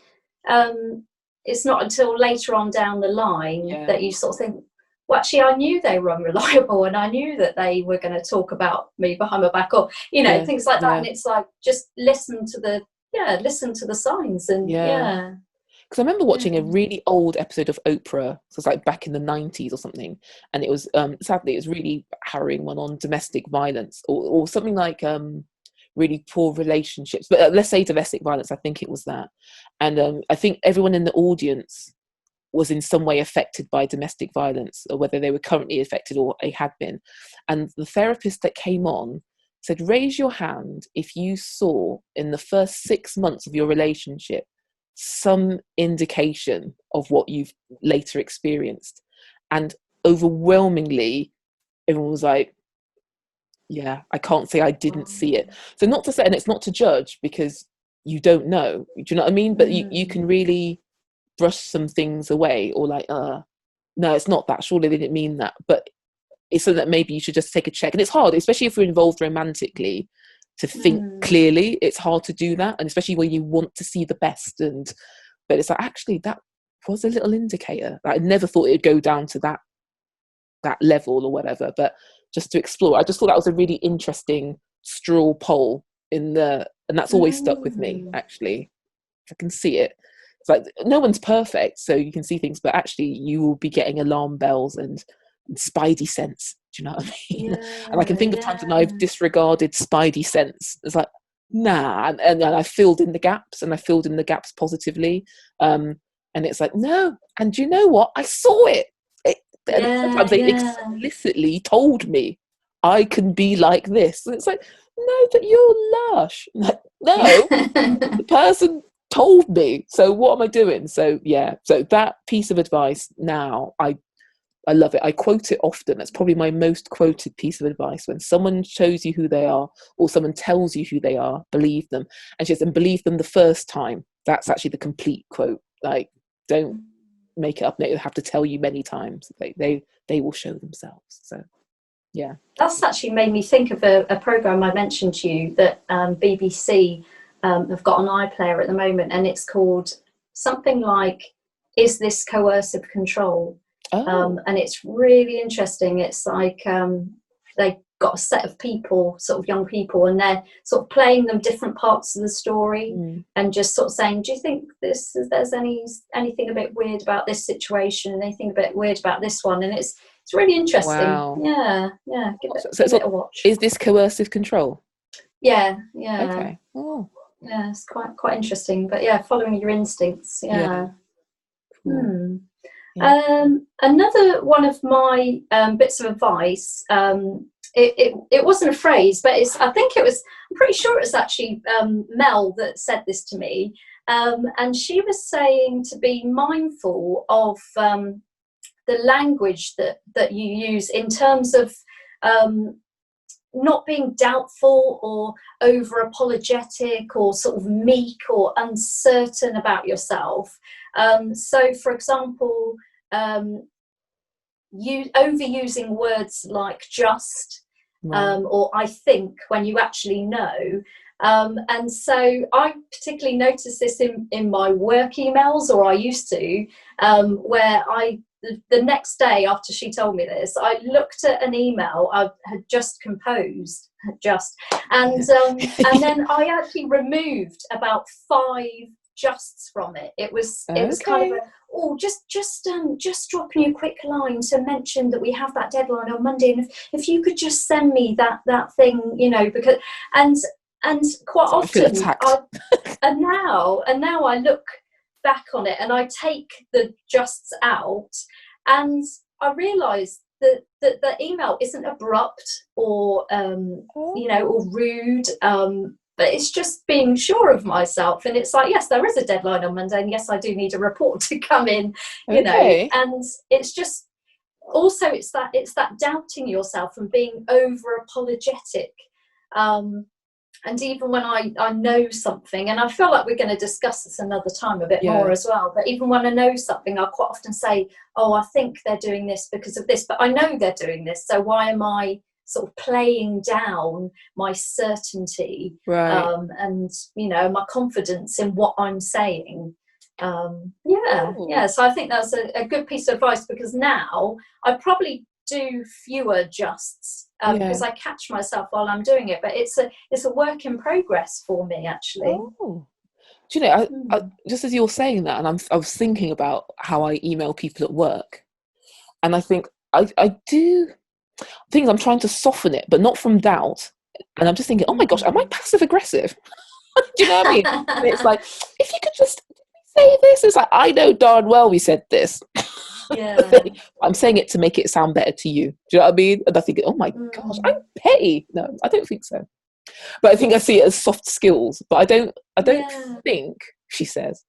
Speaker 2: um, it's not until later on down the line
Speaker 1: yeah,
Speaker 2: that you sort of think, well, actually, I knew they were unreliable, and I knew that they were going to talk about me behind my back, or, you know,
Speaker 1: yeah,
Speaker 2: things like that.
Speaker 1: yeah,
Speaker 2: And it's like, just listen to the, yeah, listen to the signs, and
Speaker 1: yeah.
Speaker 2: yeah,
Speaker 1: Because I remember
Speaker 2: yeah.
Speaker 1: watching a really old episode of Oprah, so it's like back in the 90s or something, and it was, sadly, it was really harrowing one on domestic violence, or something like, really poor relationships, but let's say domestic violence. I think it was that, and I think everyone in the audience was in some way affected by domestic violence, or whether they were currently affected or they had been. And the therapist that came on said, raise your hand if you saw in the first 6 months of your relationship some indication of what you've later experienced. And overwhelmingly, everyone was like, yeah, I can't say I didn't see it. So, not to say, and it's not to judge, because you don't know. Do you know what I mean? But you
Speaker 2: Mm,
Speaker 1: can really brush some things away, or like, no, it's not that. Surely they didn't mean that. But it's so that maybe you should just take a check. And it's hard, especially if you're involved romantically, to think
Speaker 2: mm.
Speaker 1: clearly. It's hard to do that, and especially when you want to see the best. And but it's like, actually, that was a little indicator. Like, I never thought it'd go down to that level or whatever. But just to explore. I just thought that was a really interesting straw poll and that's always stuck with me, actually. I can see it. It's like no one's perfect, so you can see things, but actually you will be getting alarm bells and spidey sense. Do you know what I mean? And I can think of times when I've disregarded spidey sense. It's like, nah, and I filled in the gaps, and I filled in the gaps positively. And it's like, no, and you know what? I saw it. And sometimes they explicitly told me I can be like this. And it's like, no, but you're lush. Like, no, the person told me. So what am I doing? So yeah, so that piece of advice now, I love it. I quote it often. That's probably my most quoted piece of advice. When someone shows you who they are, or someone tells you who they are, believe them. And she says, and believe them the first time. That's actually the complete quote. Like, don't make it up. They have to tell you many times. They will show themselves. So yeah,
Speaker 2: that's actually made me think of a program I mentioned to you that BBC have got on iPlayer at the moment, and it's called something like "Is This Coercive Control?" And it's really interesting. It's like they got a set of people, sort of young people, and they're sort of playing them different parts of the story and just sort of saying, do you think there's anything a bit weird about this situation, and anything a bit weird about this one? And it's really interesting.
Speaker 1: Wow.
Speaker 2: Yeah, give it a watch.
Speaker 1: Is this coercive control?
Speaker 2: Yeah.
Speaker 1: Okay. Oh.
Speaker 2: Yeah, it's quite interesting. But yeah, following your instincts. Yeah. Cool. Yeah. Another one of my bits of advice, it wasn't a phrase, but I'm pretty sure it was actually Mel that said this to me, and she was saying to be mindful of the language that you use in terms of not being doubtful or over apologetic or sort of meek or uncertain about yourself. So for example, overusing words like just or I think when you actually know. And so I particularly noticed this in my work emails, or I used to, where the next day after she told me this, I looked at an email I had just composed, and then I actually removed about 5 justs from it. It was kind of just dropping you a quick line to mention that we have that deadline on Monday, and if you could just send me that thing, because and quite often and now I look back on it and I take the justs out, and I realise that the email isn't abrupt or or rude, but it's just being sure of myself. And it's like, yes, there is a deadline on Monday, and yes, I do need a report to come in, and it's just also it's that doubting yourself and being over apologetic. And even when I know something, and I feel like we're going to discuss this another time a bit more as well, but even when I know something, I quite often say, oh, I think they're doing this because of this, but I know they're doing this, so why am I sort of playing down my certainty and my confidence in what I'm saying? So I think that's a good piece of advice, because now I probably do fewer justs because I catch myself while I'm doing it, but it's a work in progress for me, actually.
Speaker 1: Do you know, I just as you're saying that, and I was thinking about how I email people at work, and I think I do things, I'm trying to soften it, but not from doubt, and I'm just thinking, oh my gosh, am I passive aggressive? Do you know what I mean? And it's like, if you could just say this, it's like, I know darn well we said this. I'm saying it to make it sound better to you. Do you know what I mean? And I think, oh my gosh, I'm petty. No, I don't think so. But I think I see it as soft skills. But I don't think, she says,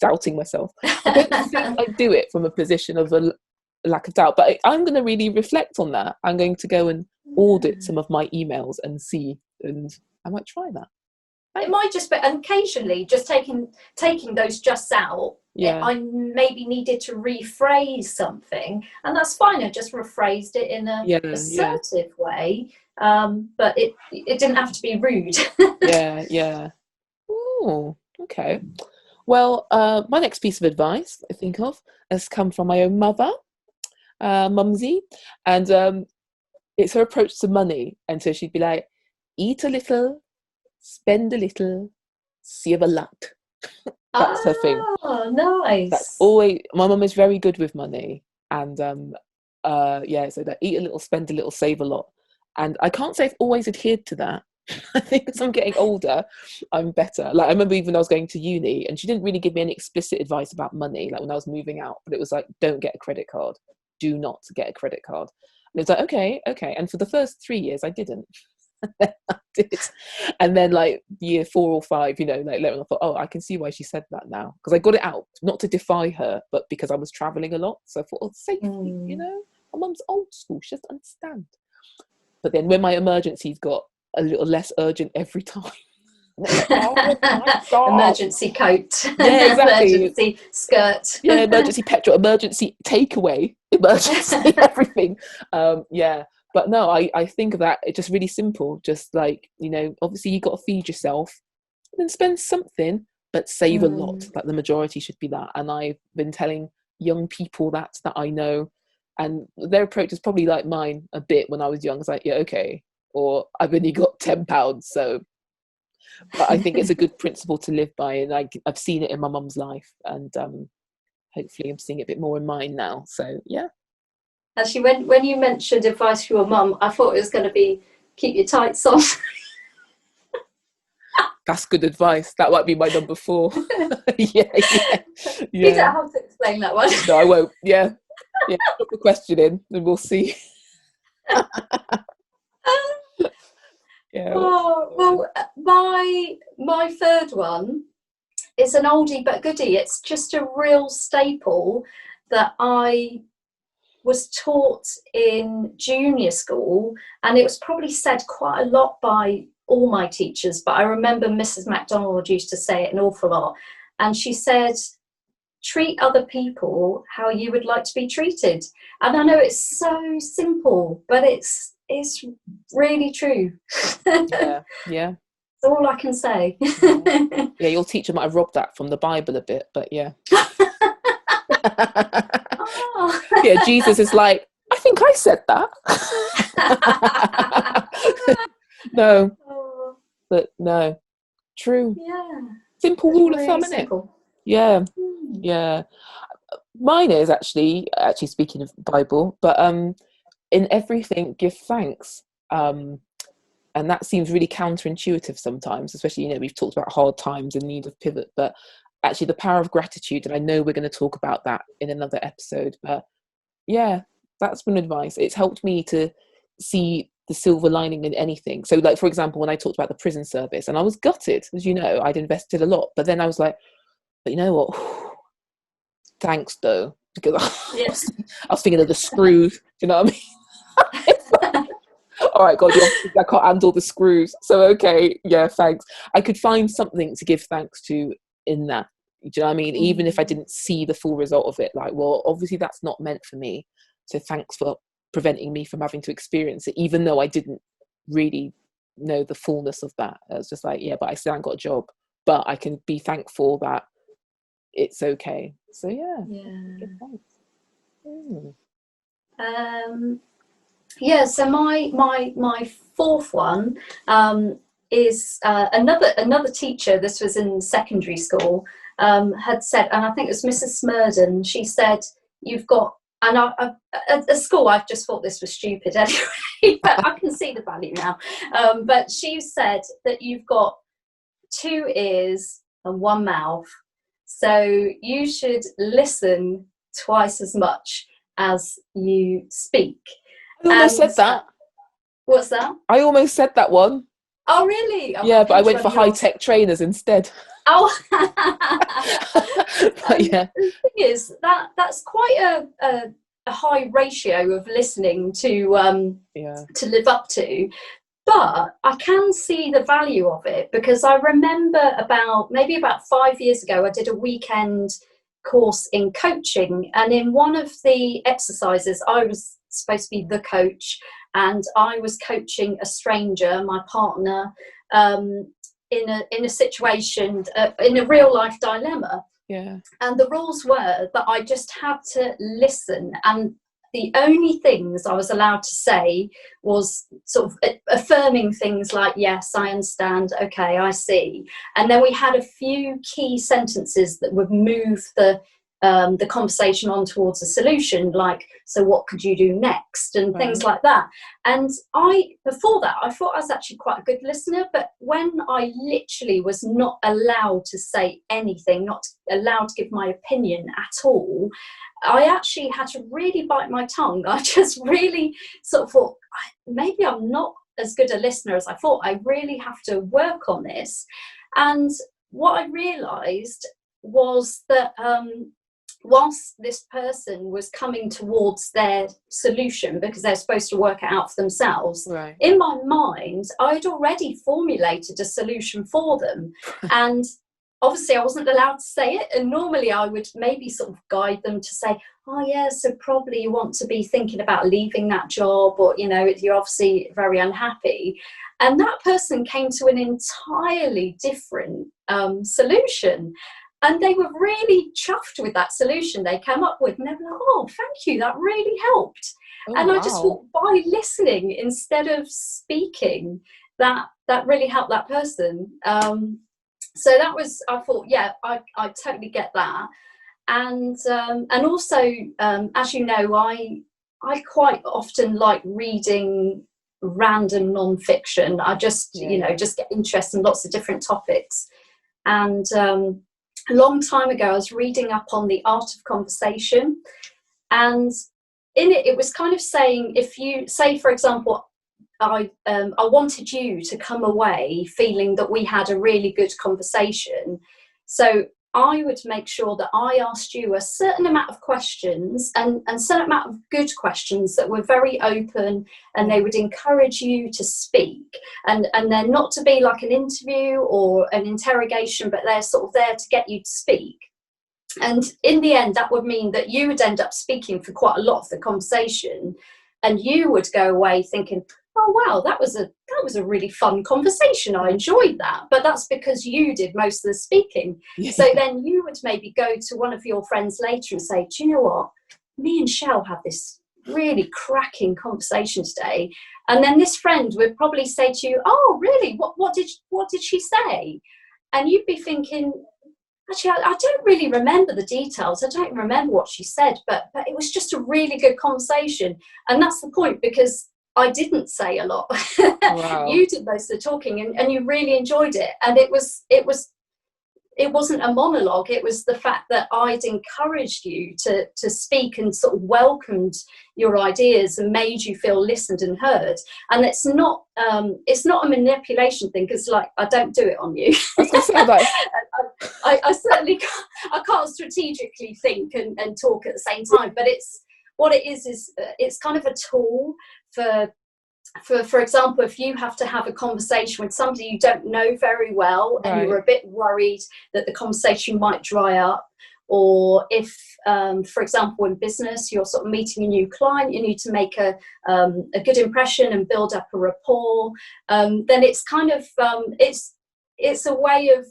Speaker 1: doubting myself, I don't think I do it from a position of a lack of doubt. But I'm going to really reflect on that. I'm going to go and audit some of my emails and see, and I might try that.
Speaker 2: It might just be, and occasionally just taking those justs out, I maybe needed to rephrase something, and that's fine. I just rephrased it in a assertive way, but it didn't have to be rude.
Speaker 1: Oh, okay. Well, my next piece of advice I think of has come from my own mother, Mumsy, and it's her approach to money. And so she'd be like, eat a little, spend a little, save a lot. That's her thing.
Speaker 2: Oh,
Speaker 1: That's
Speaker 2: nice.
Speaker 1: always, my mum is very good with money. And yeah, so that eat a little, spend a little, save a lot. And I can't say I've always adhered to that. I think as I'm getting older, I'm better. Like I remember even when I was going to uni, and she didn't really give me any explicit advice about money, like when I was moving out, but it was like, don't get a credit card. Do not get a credit card. And it's like, okay, okay. And for the first 3 years, I didn't. I did. And then like year 4 or 5, you know, like later on, I thought, oh, I can see why she said that now. Because I got it out, not to defy her, but because I was traveling a lot. So I thought, oh, safety, you know, my mum's old school. She doesn't understand. But then when my emergencies got a little less urgent every time, like, oh my God.
Speaker 2: Emergency coat.
Speaker 1: Yeah, exactly.
Speaker 2: Emergency skirt.
Speaker 1: Yeah, emergency petrol, emergency takeaway, emergency everything. Yeah, but no, I think of that, it's just really simple. Just like, you know, obviously you got to feed yourself, then spend something, but save a lot. Like the majority should be that. And I've been telling young people that I know, and their approach is probably like mine a bit when I was young. It's like, yeah, okay, or I've only got £10, so. But I think it's a good principle to live by, and I've seen it in my mum's life, and hopefully I'm seeing it a bit more in mine now. So yeah.
Speaker 2: Actually, when you mentioned advice for your mum, I thought it was going to be keep your tights on.
Speaker 1: That's good advice. That might be my number 4. Yeah.
Speaker 2: You don't have to explain that one.
Speaker 1: No, I won't. Yeah. Put the question in, and we'll see. Yeah.
Speaker 2: Oh, well, my third one is an oldie but goodie. It's just a real staple that I was taught in junior school, and it was probably said quite a lot by all my teachers, but I remember Mrs. MacDonald used to say it an awful lot, and she said, treat other people how you would like to be treated. And I know it's so simple, but it's really true.
Speaker 1: Yeah.
Speaker 2: That's all I can say.
Speaker 1: Yeah, your teacher might have robbed that from the Bible a bit, but yeah.
Speaker 2: Oh.
Speaker 1: Yeah, Jesus is like, I think I said that. No, but no, true.
Speaker 2: Yeah,
Speaker 1: Simple
Speaker 2: it's
Speaker 1: rule of
Speaker 2: really
Speaker 1: thumb, isn't it?
Speaker 2: simple.
Speaker 1: Yeah, yeah. Mine is actually speaking of Bible, but in everything give thanks. And that seems really counterintuitive sometimes, especially, you know, we've talked about hard times and need of pivot, but actually the power of gratitude, and I know we're going to talk about that in another episode, but yeah, that's been advice. It's helped me to see the silver lining in anything. So like, for example, when I talked about the prison service, and I was gutted, as you know, I'd invested a lot, but then I was like, but you know what, thanks though, because I was thinking of the screws, you know what I mean? All right, God, I can't handle the screws. So, okay, yeah, thanks. I could find something to give thanks to in that. Do you know what I mean? Even if I didn't see the full result of it, like, well, obviously that's not meant for me. So thanks for preventing me from having to experience it, even though I didn't really know the fullness of that. I was just like, yeah, but I still haven't got a job. But I can be thankful that it's okay. So, yeah. Give thanks.
Speaker 2: Yeah, so my fourth one is another teacher. This was in secondary school. Had said, and I think it was Mrs. Smurden. She said, "You've got," and at school I've just thought this was stupid anyway, but I can see the value now. But she said that you've got 2 ears and 1 mouth, so you should listen twice as much as you speak.
Speaker 1: I almost said that.
Speaker 2: What's that?
Speaker 1: I almost said that one.
Speaker 2: Oh, really? Oh,
Speaker 1: yeah, but I went for high-tech trainers instead.
Speaker 2: Oh.
Speaker 1: But yeah.
Speaker 2: The thing is, that's quite a high ratio of listening to live up to. But I can see the value of it, because I remember maybe about 5 years ago, I did a weekend course in coaching, and in one of the exercises I was supposed to be the coach, and I was coaching a stranger, my partner, in a situation, in a real life dilemma.
Speaker 1: Yeah.
Speaker 2: And the rules were that I just had to listen, and the only things I was allowed to say was sort of affirming things like, yes, I understand, okay, I see. And then we had a few key sentences that would move the conversation on towards a solution, like, so what could you do next, and things like that. And before that, I thought I was actually quite a good listener, but when I literally was not allowed to say anything, not allowed to give my opinion at all, I actually had to really bite my tongue. I just really sort of thought, maybe I'm not as good a listener as I thought. I really have to work on this. And what I realised was that whilst this person was coming towards their solution, because they're supposed to work it out for themselves, in my mind, I'd already formulated a solution for them. And obviously I wasn't allowed to say it. And normally I would maybe sort of guide them to say, oh yeah, so probably you want to be thinking about leaving that job, or, you know, you're obviously very unhappy. And that person came to an entirely different solution. And they were really chuffed with that solution they came up with. And they were like, oh, thank you, that really helped. And I just thought, by listening instead of speaking, that really helped that person. So that was, I thought, yeah, I totally get that. And also, as you know, I quite often like reading random non-fiction. I just, you know, just get interested in lots of different topics. And a long time ago, I was reading up on the art of conversation, and in it was kind of saying, if you say, for example, I wanted you to come away feeling that we had a really good conversation, so I would make sure that I asked you a certain amount of questions, and a certain amount of good questions that were very open, and they would encourage you to speak. And they're not to be like an interview or an interrogation, but they're sort of there to get you to speak. And in the end, that would mean that you would end up speaking for quite a lot of the conversation, and you would go away thinking, oh wow, that was a really fun conversation, I enjoyed that. But that's because you did most of the speaking. So then you would maybe go to one of your friends later and say, do you know what, me and Shell had this really cracking conversation today. And then this friend would probably say to you, oh really, what did she say? And you'd be thinking, actually, I don't really remember the details. I don't remember what she said, but it was just a really good conversation. And that's the point, because I didn't say a lot. Wow. You did most of the talking, and you really enjoyed it. And it wasn't a monologue. It was the fact that I'd encouraged you to speak, and sort of welcomed your ideas and made you feel listened and heard. And it's not a manipulation thing, because like I don't do it on you. I was gonna say that. I certainly can't strategically think and talk at the same time. But what it is it's kind of a tool for example, if you have to have a conversation with somebody you don't know very well, and you're a bit worried that the conversation might dry up, or if, for example, in business, you're sort of meeting a new client, you need to make a good impression and build up a rapport, then it's kind of, it's a way of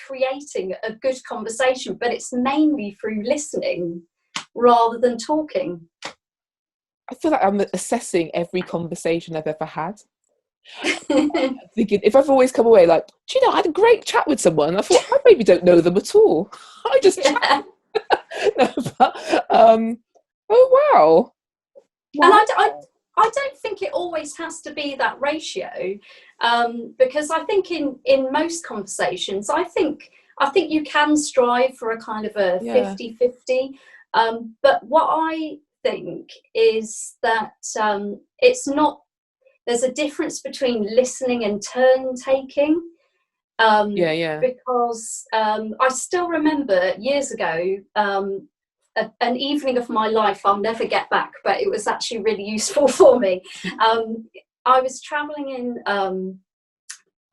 Speaker 2: creating a good conversation, but it's mainly through listening rather than talking.
Speaker 1: I feel like I'm assessing every conversation I've ever had. Thinking, if I've always come away like, do you know, I had a great chat with someone. I thought, I maybe don't know them at all. I just chat. No, but, oh wow.
Speaker 2: And I don't think it always has to be that ratio, because I think in most conversations, I think you can strive for a kind of a 50-50. But what I think is that it's not, there's a difference between listening and turn taking. Because I still remember years ago, an evening of my life I'll never get back, but it was actually really useful for me. I was traveling in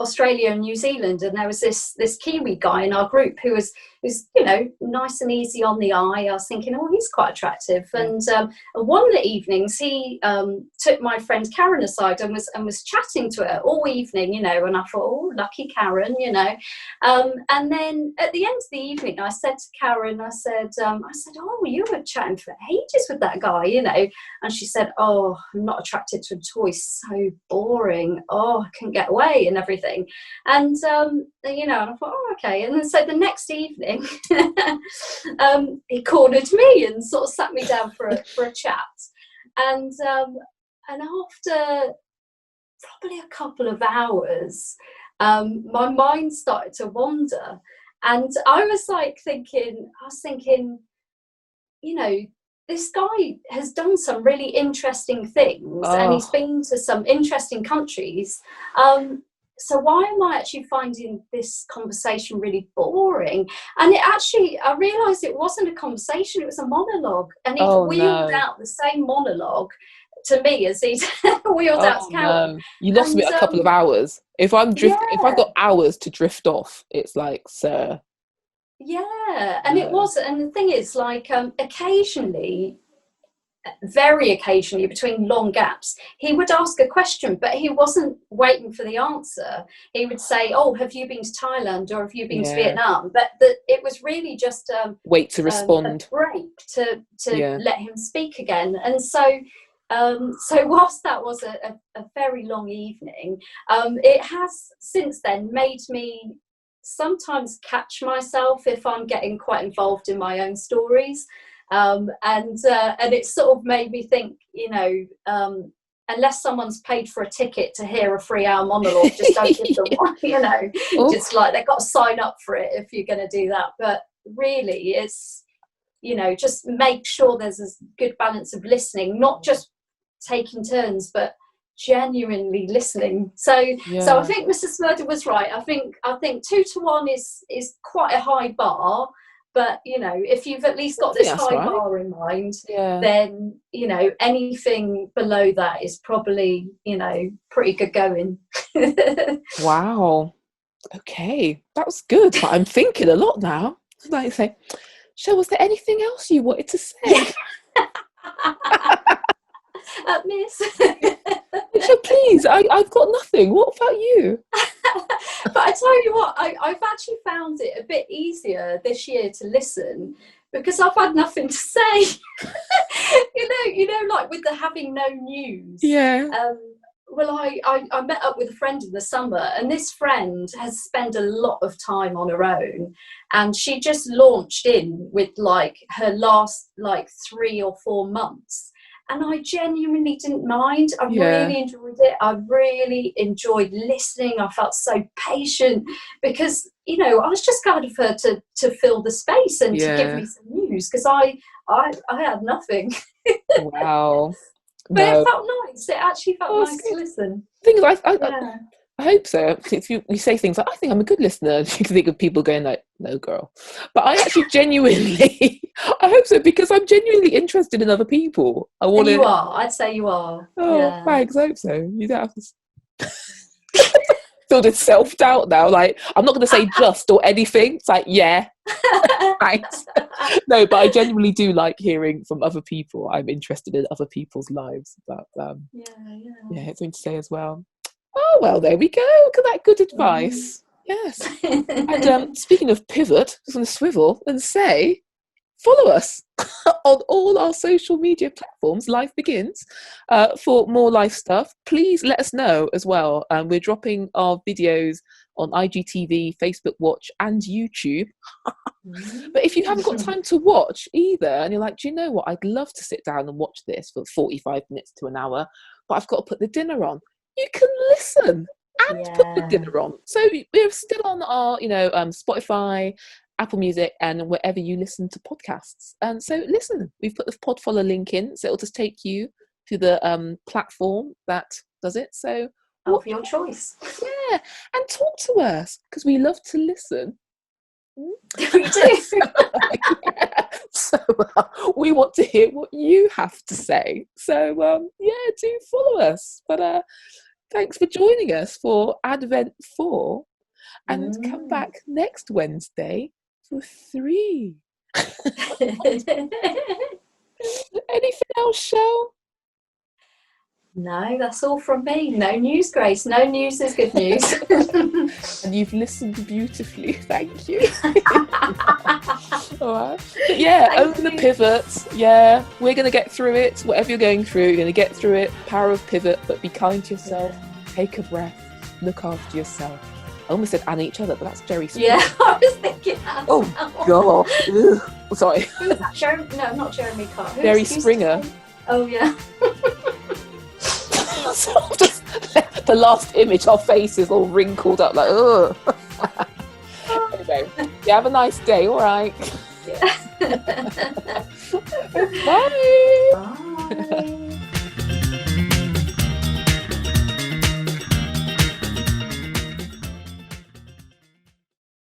Speaker 2: Australia and New Zealand, and there was this Kiwi guy in our group who was who's, nice and easy on the eye. I was thinking, oh, he's quite attractive. And one of the evenings, he took my friend Karen aside and was chatting to her all evening, and I thought, oh, lucky Karen, and then at the end of the evening, I said to Karen, I said, oh, you were chatting for ages with that guy, and she said, oh, I'm not attracted to a toy, so boring, oh, I couldn't get away and everything. And and I thought, oh, okay. And then so the next evening he cornered me and sort of sat me down for a chat, and after probably a couple of hours, my mind started to wander, and I was thinking, this guy has done some really interesting things, and he's been to some interesting countries. So why am I actually finding this conversation really boring? And I realised it wasn't a conversation, it was a monologue. And he wheeled out the same monologue to me as he wheeled out to Karen.
Speaker 1: No. You lost me a couple of hours. If I've got hours to drift off, it's like, sir.
Speaker 2: Yeah, and it was, and the thing is, occasionally, very occasionally, between long gaps, he would ask a question, but he wasn't waiting for the answer. He would say, oh, have you been to Thailand, or have you been to Vietnam? But it was really just
Speaker 1: wait to respond,
Speaker 2: a break to let him speak again. And so whilst that was a very long evening, it has since then made me sometimes catch myself if I'm getting quite involved in my own stories. And it sort of made me think, unless someone's paid for a ticket to hear a 3-hour monologue, just don't give them one, just like they've got to sign up for it if you're going to do that. But really, it's, just make sure there's a good balance of listening, not just taking turns, but genuinely listening. So I think Mrs. Murder was right. I think 2 to 1 is quite a high bar. But, if you've at least got this high bar in mind, then, anything below that is probably, pretty good going.
Speaker 1: Wow. Okay. That was good. But I'm thinking a lot now. Like say, Cheryl, was there anything else you wanted to say?
Speaker 2: Miss.
Speaker 1: So please, I've got nothing. What about you?
Speaker 2: But I tell you what, I've actually found it a bit easier this year to listen because I've had nothing to say. Like with the having no news.
Speaker 1: Yeah.
Speaker 2: Well, I met up with a friend in the summer, and this friend has spent a lot of time on her own, and she just launched in with her last 3 or 4 months. And I genuinely didn't mind. I really enjoyed it. I really enjoyed listening. I felt so patient because, I was just kind of her to fill the space and to give me some news because I had nothing.
Speaker 1: Wow.
Speaker 2: But it felt nice. It actually felt nice to listen.
Speaker 1: The thing is, I hope so. If you say things like, I think I'm a good listener, you can think of people going like, no, girl. But I actually genuinely, I hope so, because I'm genuinely interested in other people.
Speaker 2: You are. I'd say you are.
Speaker 1: Oh, thanks. I hope so. You don't have to filled with self-doubt now. Like, I'm not going to say just or anything. It's like, thanks. No, but I genuinely do like hearing from other people. I'm interested in other people's lives. But it's something to say as well. Oh, well, there we go. Look at that good advice. Yes. And speaking of pivot, just going to swivel and say, follow us on all our social media platforms. Life Begins for more life stuff. Please let us know as well. We're dropping our videos on IGTV, Facebook Watch, and YouTube. But if you haven't got time to watch either, and you're like, do you know what? I'd love to sit down and watch this for 45 minutes to an hour, but I've got to put the dinner on. You can listen and put the dinner on. So we're still on our, Spotify, Apple Music, and wherever you listen to podcasts. And so listen, we've put the pod follow link in, so it'll just take you to the platform that does it. So
Speaker 2: of your choice.
Speaker 1: Yeah, and talk to us because we love to listen.
Speaker 2: We do.
Speaker 1: So we want to hear what you have to say. So do follow us. But thanks for joining us for Advent 4, and come back next Wednesday for 3. Anything else, Shell?
Speaker 2: No, that's all from me. No news, Grace. No news is good news.
Speaker 1: And you've listened beautifully. Thank you. All right. But yeah,
Speaker 2: Thank
Speaker 1: own the
Speaker 2: you.
Speaker 1: pivots. Yeah, we're going to get through it. Whatever you're going through, you're going to get through it. Power of pivot, but be kind to yourself. Take a breath. Look after yourself. I almost said and each other, but that's Jerry Springer.
Speaker 2: Yeah, I was thinking that.
Speaker 1: Oh, gosh. Ugh. Sorry.
Speaker 2: Who was that? No, not Jeremy Carr.
Speaker 1: Jerry Springer.
Speaker 2: Oh, yeah.
Speaker 1: So just the last image, our faces all wrinkled up like, ugh. Anyway, you have a nice day, all right?
Speaker 2: Yeah.
Speaker 1: Bye.
Speaker 2: Bye.